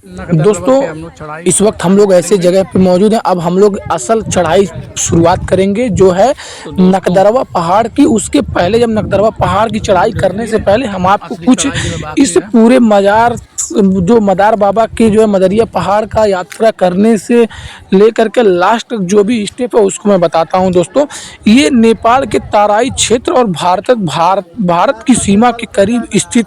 दोस्तों इस वक्त हम लोग ऐसे जगह पे मौजूद हैं। अब हम लोग असल चढ़ाई शुरुआत करेंगे जो है नकदरवा पहाड़ की। उसके पहले जब नकदरवा पहाड़ की चढ़ाई करने से पहले हम आपको कुछ इस पूरे मज़ार जो मदार बाबा के जो है मदरिया पहाड़ का यात्रा करने से लेकर के लास्ट जो भी स्टेप है उसको मैं बताता हूं। दोस्तों ये नेपाल के तराई क्षेत्र और भारत की सीमा के करीब स्थित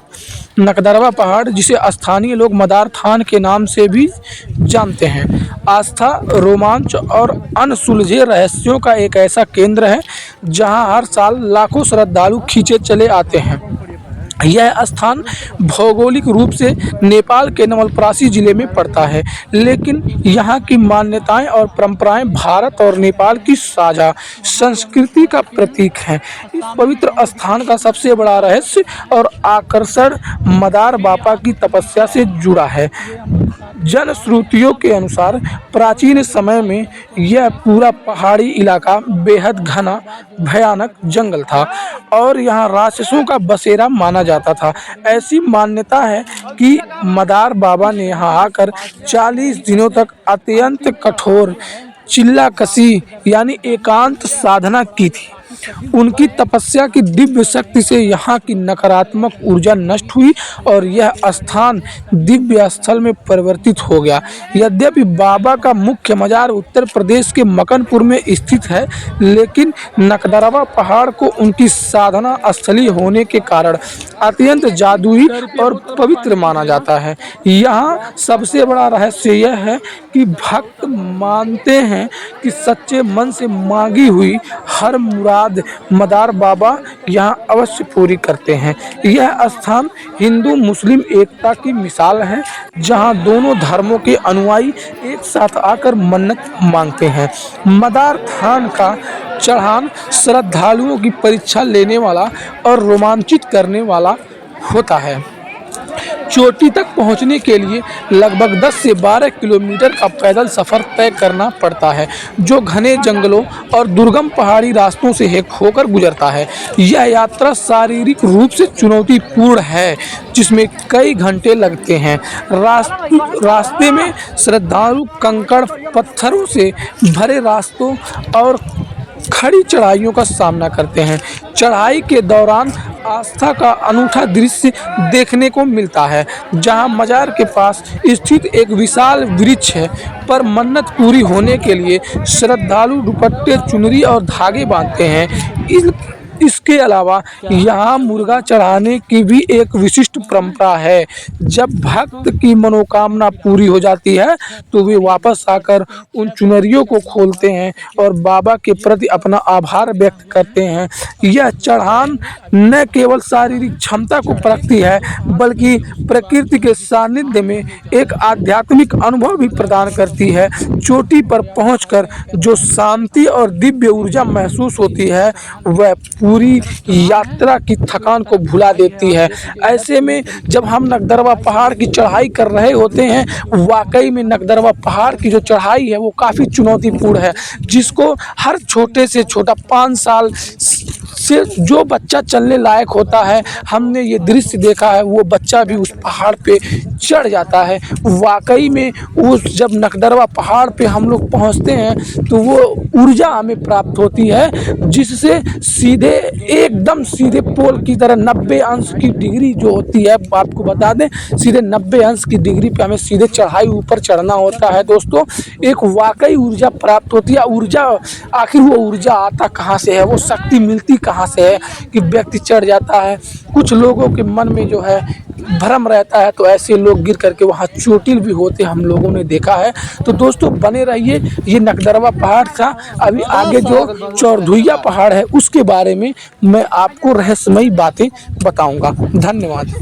नकदरवा पहाड़, जिसे स्थानीय लोग मदार थान के नाम से भी जानते हैं, आस्था, रोमांच और अनसुलझे रहस्यों का एक ऐसा केंद्र है जहां हर साल लाखों श्रद्धालु खींचे चले आते हैं। यह स्थान भौगोलिक रूप से नेपाल के नवलपरासी जिले में पड़ता है, लेकिन यहाँ की मान्यताएं और परंपराएं भारत और नेपाल की साझा संस्कृति का प्रतीक हैं। इस पवित्र स्थान का सबसे बड़ा रहस्य और आकर्षण मदार बाबा की तपस्या से जुड़ा है। जनश्रुतियों के अनुसार प्राचीन समय में यह पूरा पहाड़ी इलाका बेहद घना भयानक जंगल था और यहाँ राक्षसों का बसेरा माना जाता था। ऐसी मान्यता है कि मदार बाबा ने यहाँ आकर 40 दिनों तक अत्यंत कठोर चिल्लाकशी यानी एकांत साधना की थी। उनकी तपस्या की दिव्य शक्ति से यहाँ की नकारात्मक ऊर्जा नष्ट हुई और यह स्थान दिव्य स्थल में परिवर्तित हो गया। यद्यपि बाबा का मुख्य मजार उत्तर प्रदेश के मकनपुर में स्थित है, लेकिन नकदरवा पहाड़ को उनकी साधना स्थली होने के कारण अत्यंत जादुई और पवित्र माना जाता है। यहाँ सबसे बड़ा रहस्य यह है कि भक्त मानते हैं कि सच्चे मन से मांगी हुई हर मुराद मदार बाबा यहाँ अवश्य पूरी करते हैं। यह स्थान हिंदू मुस्लिम एकता की मिसाल है, जहाँ दोनों धर्मों के अनुयायी एक साथ आकर मन्नत मांगते हैं। मदार थान का चढ़ान श्रद्धालुओं की परीक्षा लेने वाला और रोमांचित करने वाला होता है। चोटी तक पहुंचने के लिए लगभग 10 से 12 किलोमीटर का पैदल सफ़र तय करना पड़ता है, जो घने जंगलों और दुर्गम पहाड़ी रास्तों से होकर गुजरता है। यह यात्रा शारीरिक रूप से चुनौतीपूर्ण है, जिसमें कई घंटे लगते हैं। रास्ते में श्रद्धालु कंकड़ पत्थरों से भरे रास्तों और खड़ी चढ़ाइयों का सामना करते हैं। चढ़ाई के दौरान आस्था का अनूठा दृश्य देखने को मिलता है, जहां मजार के पास स्थित एक विशाल वृक्ष है पर मन्नत पूरी होने के लिए श्रद्धालु दुपट्टे, चुनरी और धागे बांधते हैं। इसके अलावा यहाँ मुर्गा चढ़ाने की भी एक विशिष्ट परंपरा है। जब भक्त की मनोकामना पूरी हो जाती है तो वे वापस आकर उन चुनरियों को खोलते हैं और बाबा के प्रति अपना आभार व्यक्त करते हैं। यह चढ़ान न केवल शारीरिक क्षमता को परखती है, बल्कि प्रकृति के सानिध्य में एक आध्यात्मिक अनुभव भी प्रदान करती है। चोटी पर पहुंचकर जो शांति और दिव्य ऊर्जा महसूस होती है, वह पूरी यात्रा की थकान को भुला देती है। ऐसे में जब हम नकदरवा पहाड़ की चढ़ाई कर रहे होते हैं, वाकई में नकदरवा पहाड़ की जो चढ़ाई है वो काफ़ी चुनौतीपूर्ण है, जिसको हर छोटे से छोटा 5 साल से जो बच्चा चलने लायक होता है, हमने ये दृश्य देखा है, वो बच्चा भी उस पहाड़ पे चढ़ जाता है। वाकई में उस जब नकदरवा पहाड़ पे हम लोग पहुंचते हैं तो वो ऊर्जा हमें प्राप्त होती है, जिससे सीधे एकदम सीधे पोल की तरह 90 अंश की डिग्री जो होती है, आपको बता दें सीधे 90 अंश की डिग्री पे हमें सीधे चढ़ाई ऊपर चढ़ना होता है। दोस्तों एक वाकई ऊर्जा प्राप्त होती है। ऊर्जा आखिर वो ऊर्जा आता कहाँ से है, वो शक्ति मिलती कहाँ से है कि व्यक्ति चढ़ जाता है। कुछ लोगों के मन में जो है भ्रम रहता है, तो ऐसे लोग गिर करके वहाँ चोटिल भी होते हम लोगों ने देखा है। तो दोस्तों बने रहिए, ये नकदरवा पहाड़ था। अभी आगे जो चौरधुइया पहाड़ है उसके बारे में मैं आपको रहस्यमयी बातें बताऊंगा। धन्यवाद।